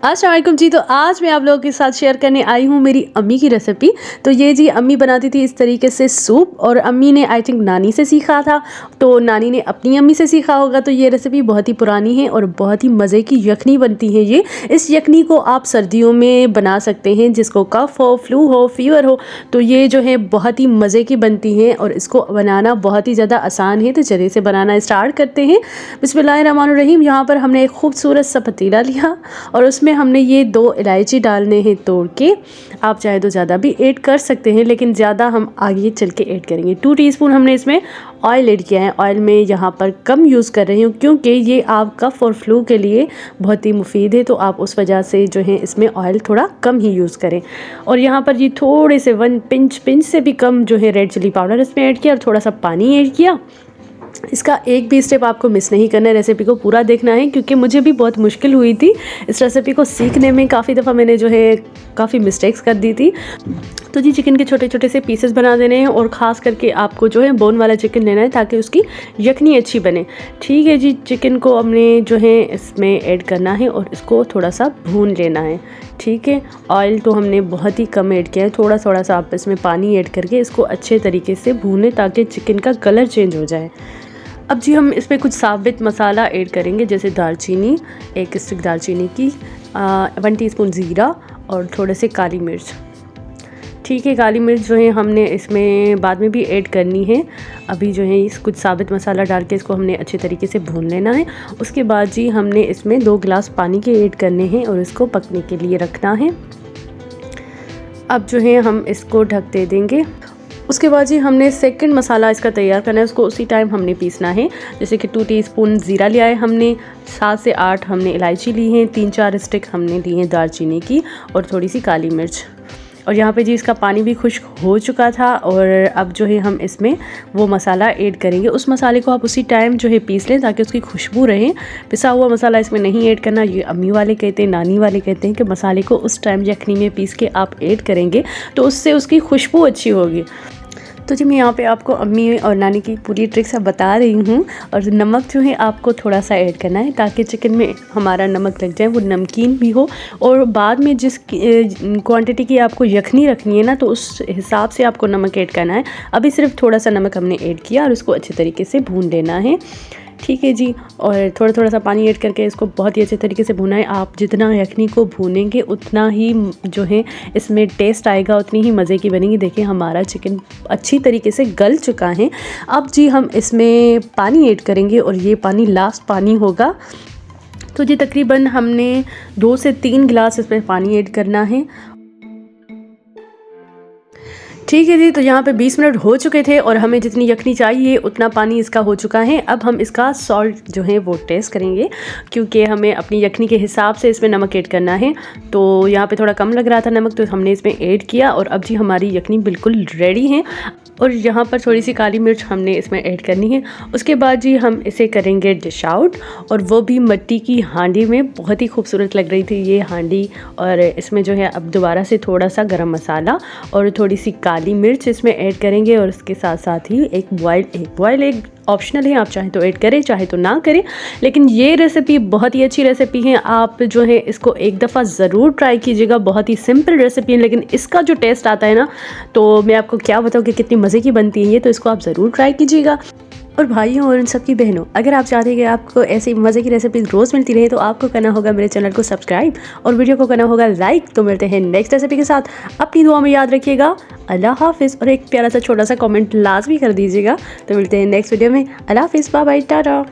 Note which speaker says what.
Speaker 1: अस्सलाम वालेकुम जी। तो आज मैं आप लोगों के साथ शेयर करने आई हूँ मेरी अम्मी की रेसिपी। तो ये जी अम्मी बनाती थी इस तरीके से सूप, और अम्मी ने आई थिंक नानी से सीखा था, तो नानी ने अपनी अम्मी से सीखा होगा। तो ये रेसिपी बहुत ही पुरानी है और बहुत ही मज़े की यखनी बनती है ये। इस यखनी को आप सर्दियों में बना सकते हैं, जिसको कफ़ हो, फ्लू हो, फीवर हो, तो ये जो है बहुत ही मज़े की बनती है और इसको बनाना बहुत ही ज़्यादा आसान है। तो चलिए से बनाना स्टार्ट करते हैं। बिस्मिल्लाहिर्रहमानिर्रहीम। यहाँ पर हमने एक खूबसूरत सा पतीला लिया और उसमें हमने ये 2 इलायची डालने हैं तोड़ के। आप चाहे तो ज़्यादा भी ऐड कर सकते हैं, लेकिन ज़्यादा हम आगे चल के ऐड करेंगे। 2 टीस्पून हमने इसमें ऑयल ऐड किया है। ऑयल में यहाँ पर कम यूज़ कर रही हूँ क्योंकि ये आप कफ़ और फ्लू के लिए बहुत ही मुफीद है, तो आप उस वजह से जो है इसमें ऑयल थोड़ा कम ही यूज़ करें। और यहाँ पर ये थोड़े से 1 पिंच से भी कम जो है रेड चिली पाउडर इसमें ऐड किया और थोड़ा सा पानी ऐड किया। इसका एक भी स्टेप आपको मिस नहीं करना है, रेसिपी को पूरा देखना है, क्योंकि मुझे भी बहुत मुश्किल हुई थी इस रेसिपी को सीखने में। काफ़ी दफ़ा मैंने जो है काफ़ी मिस्टेक्स कर दी थी। तो जी चिकन के छोटे छोटे से पीसेस बना देने हैं और ख़ास करके आपको जो है बोन वाला चिकन लेना है ताकि उसकी यखनी अच्छी बने। ठीक है जी, चिकन को हमने जो है इसमें ऐड करना है और इसको थोड़ा सा भून लेना है। ठीक है, ऑयल तो हमने बहुत ही कम ऐड किया है, थोड़ा थोड़ा सा आप इसमें पानी ऐड करके इसको अच्छे तरीके से भूनें ताकि चिकन का कलर चेंज हो जाए। अब जी हम इसमें कुछ साबित मसाला ऐड करेंगे, जैसे दालचीनी, 1 स्टिक दालचीनी की, 1 टीस्पून ज़ीरा और थोड़े से काली मिर्च। ठीक है, काली मिर्च जो है हमने इसमें बाद में भी ऐड करनी है। अभी जो है इस कुछ साबित मसाला डाल के इसको हमने अच्छे तरीके से भून लेना है। उसके बाद जी हमने इसमें 2 गिलास पानी के ऐड करने हैं और इसको पकने के लिए रखना है। अब जो है हम इसको ढक दे देंगे। उसके बाद जी हमने सेकंड मसाला इसका तैयार करना है, उसको उसी टाइम हमने पीसना है। जैसे कि 2 टीस्पून ज़ीरा लिया है हमने, 7 से 8 हमने इलायची ली हैं, 3-4 स्टिक हमने ली हैं दालचीनी की और थोड़ी सी काली मिर्च। और यहाँ पे जी इसका पानी भी खुश्क हो चुका था और अब जो है हम इसमें वो मसाला ऐड करेंगे। उस मसाले को आप उसी टाइम जो है पीस लें ताकि उसकी खुशबू रहे। पिसा हुआ मसाला इसमें नहीं ऐड करना, ये अम्मी वाले कहते हैं, नानी वाले कहते हैं कि मसाले को उस टाइम यखनी में पीस के आप ऐड करेंगे तो उससे उसकी खुशबू अच्छी होगी। तो जी मैं यहाँ पे आपको अम्मी और नानी की पूरी ट्रिक्स बता रही हूँ। और नमक जो है आपको थोड़ा सा ऐड करना है ताकि चिकन में हमारा नमक लग जाए, वो नमकीन भी हो। और बाद में जिस क्वांटिटी की आपको यखनी रखनी है ना, तो उस हिसाब से आपको नमक ऐड करना है। अभी सिर्फ थोड़ा सा नमक हमने ऐड किया और उसको अच्छे तरीके से भून लेना है। ठीक है जी, और थोड़ा थोड़ा सा पानी ऐड करके इसको बहुत ही अच्छे तरीके से भुना है। आप जितना यखनी को भूनेंगे उतना ही जो है इसमें टेस्ट आएगा, उतनी ही मज़े की बनेगी। देखिए हमारा चिकन अच्छी तरीके से गल चुका है। अब जी हम इसमें पानी ऐड करेंगे और ये पानी लास्ट पानी होगा। तो जी तकरीबन हमने 2 से 3 गिलास इसमें पानी ऐड करना है। ठीक है जी, तो यहाँ पे 20 मिनट हो चुके थे और हमें जितनी यखनी चाहिए उतना पानी इसका हो चुका है। अब हम इसका सॉल्ट जो है वो टेस्ट करेंगे, क्योंकि हमें अपनी यखनी के हिसाब से इसमें नमक ऐड करना है। तो यहाँ पे थोड़ा कम लग रहा था नमक, तो हमने इसमें ऐड किया और अब जी हमारी यखनी बिल्कुल रेडी है। और यहाँ पर थोड़ी सी काली मिर्च हमने इसमें ऐड करनी है। उसके बाद जी हम इसे करेंगे डिश आउट, और वो भी मिट्टी की हांडी में। बहुत ही खूबसूरत लग रही थी ये हांडी। और इसमें जो है अब दोबारा से थोड़ा सा गरम मसाला और थोड़ी सी काली मिर्च इसमें ऐड करेंगे। और इसके साथ साथ ही एक बॉयल एग ऑप्शनल है, आप चाहे तो ऐड करें चाहे तो ना करें, लेकिन ये रेसिपी बहुत ही अच्छी रेसिपी है। आप जो है इसको एक दफ़ा ज़रूर ट्राई कीजिएगा। बहुत ही सिंपल रेसिपी है, लेकिन इसका जो टेस्ट आता है ना, तो मैं आपको क्या बताऊँ कि कितनी मज़े की बनती है ये। तो इसको आप ज़रूर ट्राई कीजिएगा। और भाइयों और उन सबकी बहनों, अगर आप चाहते हैं कि आपको ऐसी मज़े की रेसिपीज़ रोज़ मिलती रहे, तो आपको करना होगा मेरे चैनल को सब्सक्राइब और वीडियो को करना होगा लाइक। तो मिलते हैं नेक्स्ट रेसिपी के साथ। अपनी दुआ में याद रखिएगा। अल्लाह हाफिज़। और एक प्यारा सा छोटा सा कमेंट लाजमी कर दीजिएगा। तो मिलते हैं नेक्स्ट वीडियो में। अल्लाह हाफिज़, बाय बाय, टाटा।